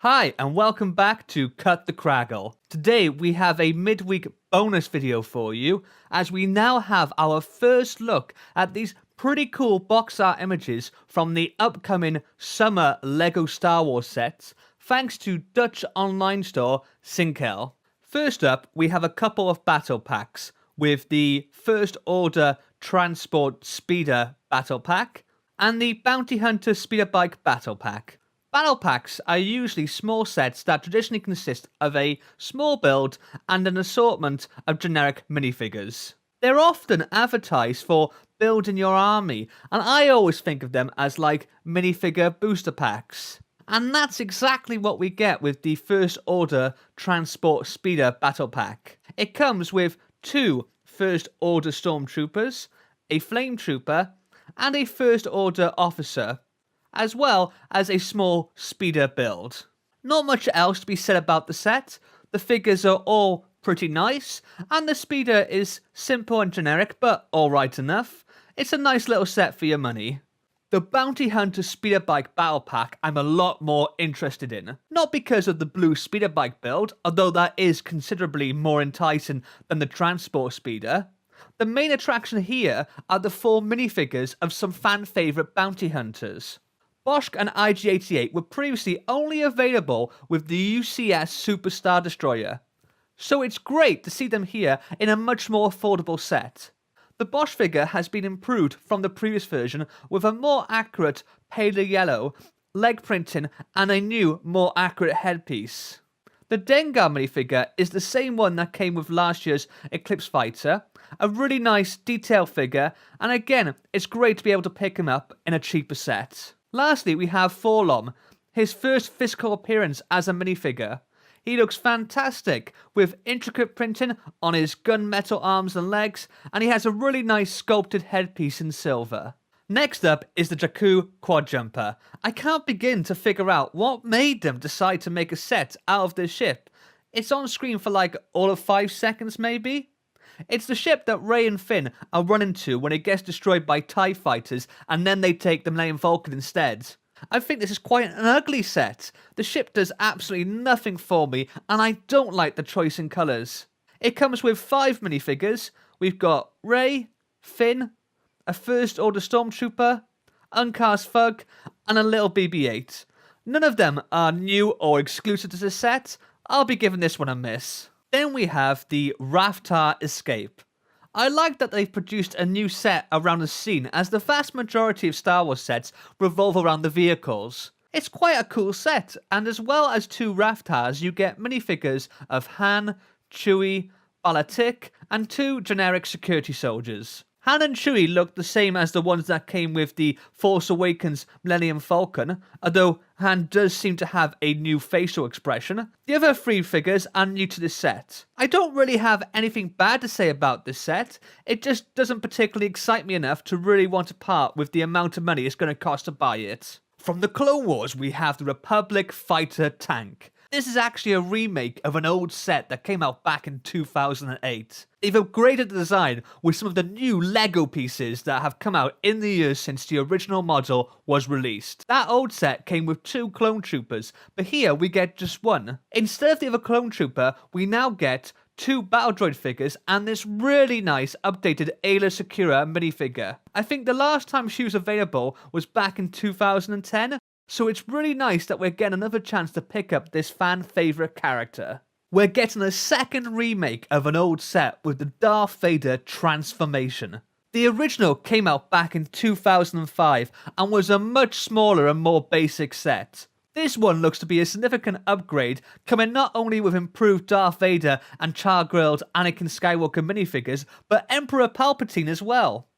Hi and welcome back to Cut the Craggle. Today we have a midweek bonus video for you as we now have our first look at these pretty cool box art images from the upcoming summer LEGO Star Wars sets thanks to Dutch online store Sinkel. First up we have a couple of battle packs with the First Order Transport Speeder Battle Pack and the Bounty Hunter Speeder Bike Battle Pack. Battle packs are usually small sets that traditionally consist of a small build and an assortment of generic minifigures. They're often advertised for building your army, and I always think of them as like minifigure booster packs. And that's exactly what we get with the First Order Transport Speeder Battle Pack. It comes with 2 First Order Stormtroopers, a Flame Trooper, and a First Order Officer, as well as a small speeder build. Not much else to be said about the set. The figures are all pretty nice, and the speeder is simple and generic, but alright enough. It's a nice little set for your money. The Bounty Hunter Speeder Bike Battle Pack I'm a lot more interested in. Not because of the blue speeder bike build, although that is considerably more enticing than the Transport Speeder. The main attraction here are the 4 minifigures of some fan favourite bounty hunters. Bosch and IG-88 were previously only available with the UCS Super Star Destroyer, so it's great to see them here in a much more affordable set. The Bosch figure has been improved from the previous version with a more accurate, paler yellow, leg printing and a new, more accurate headpiece. The Dengar minifigure is the same one that came with last year's Eclipse Fighter, a really nice detail figure, and again, it's great to be able to pick him up in a cheaper set. Lastly, we have Forlom, his first physical appearance as a minifigure. He looks fantastic, with intricate printing on his gunmetal arms and legs, and he has a really nice sculpted headpiece in silver. Next up is the Jakku Quadjumper. I can't begin to figure out what made them decide to make a set out of this ship. It's on screen for like all of 5 seconds maybe? It's the ship that Rey and Finn are running to when it gets destroyed by TIE fighters and then they take the Millennium Falcon instead. I think this is quite an ugly set. The ship does absolutely nothing for me and I don't like the choice in colours. It comes with 5 minifigures. We've got Rey, Finn, a First Order Stormtrooper, Uncast Thug and a little BB-8. None of them are new or exclusive to this set. I'll be giving this one a miss. Then we have the Rathtars Escape. I like that they've produced a new set around the scene as the vast majority of Star Wars sets revolve around the vehicles. It's quite a cool set, and as well as 2 Rathtars you get minifigures of Han, Chewie, Balatik and 2 generic security soldiers. Han and Chewie look the same as the ones that came with the Force Awakens Millennium Falcon, although Han does seem to have a new facial expression. The other 3 figures are new to this set. I don't really have anything bad to say about this set, it just doesn't particularly excite me enough to really want to part with the amount of money it's going to cost to buy it. From the Clone Wars we have the Republic Fighter Tank. This is actually a remake of an old set that came out back in 2008. They've upgraded the design with some of the new LEGO pieces that have come out in the years since the original model was released. That old set came with 2 clone troopers, but here we get just 1. Instead of the other clone trooper, we now get 2 battle droid figures and this really nice updated Ayla Secura minifigure. I think the last time she was available was back in 2010, so it's really nice that we're getting another chance to pick up this fan favourite character. We're getting a second remake of an old set with the Darth Vader transformation. The original came out back in 2005 and was a much smaller and more basic set. This one looks to be a significant upgrade, coming not only with improved Darth Vader and char-grilled Anakin Skywalker minifigures, but Emperor Palpatine as well.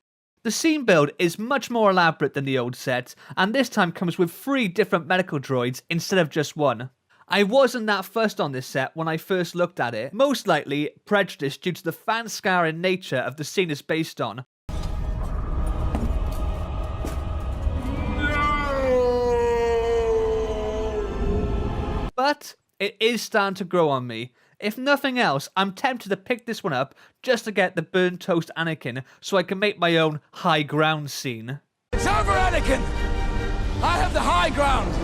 The scene build is much more elaborate than the old set, and this time comes with 3 different medical droids instead of just 1. I wasn't that fussed on this set when I first looked at it, most likely prejudice due to the fan-scarring nature of the scene it's based on. But it is starting to grow on me. If nothing else, I'm tempted to pick this one up just to get the burnt toast Anakin so I can make my own high ground scene. It's over, Anakin! I have the high ground!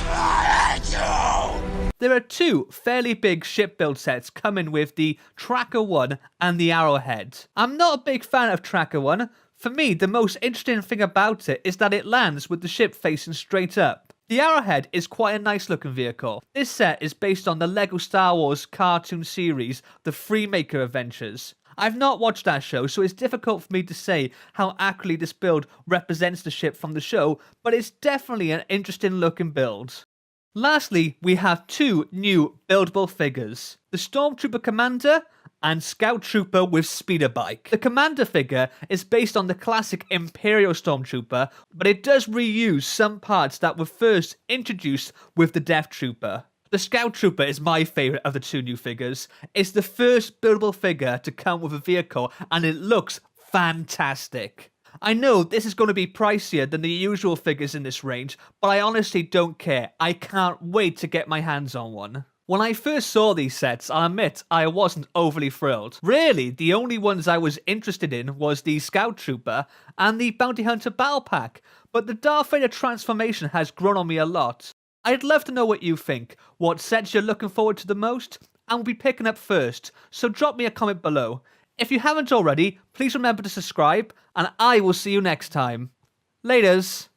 I hate you! There are two fairly big ship build sets coming with the Tracker 1 and the Arrowhead. I'm not a big fan of Tracker 1. For me, the most interesting thing about it is that it lands with the ship facing straight up. The Arrowhead is quite a nice looking vehicle. This set is based on the LEGO Star Wars cartoon series, the Freemaker Adventures. I've not watched that show, so it's difficult for me to say how accurately this build represents the ship from the show, but it's definitely an interesting looking build. Lastly, we have two new buildable figures, the Stormtrooper Commander and Scout Trooper with speeder bike. The Commander figure is based on the classic Imperial Stormtrooper, but it does reuse some parts that were first introduced with the Death Trooper. The Scout Trooper is my favourite of the two new figures. It's the first buildable figure to come with a vehicle and it looks fantastic. I know this is going to be pricier than the usual figures in this range, but I honestly don't care. I can't wait to get my hands on one. When I first saw these sets, I'll admit I wasn't overly thrilled. Really, the only ones I was interested in was the Scout Trooper and the Bounty Hunter Battle Pack, but the Darth Vader transformation has grown on me a lot. I'd love to know what you think, what sets you're looking forward to the most, and we'll be picking up first, so drop me a comment below. If you haven't already, please remember to subscribe, and I will see you next time. Laters!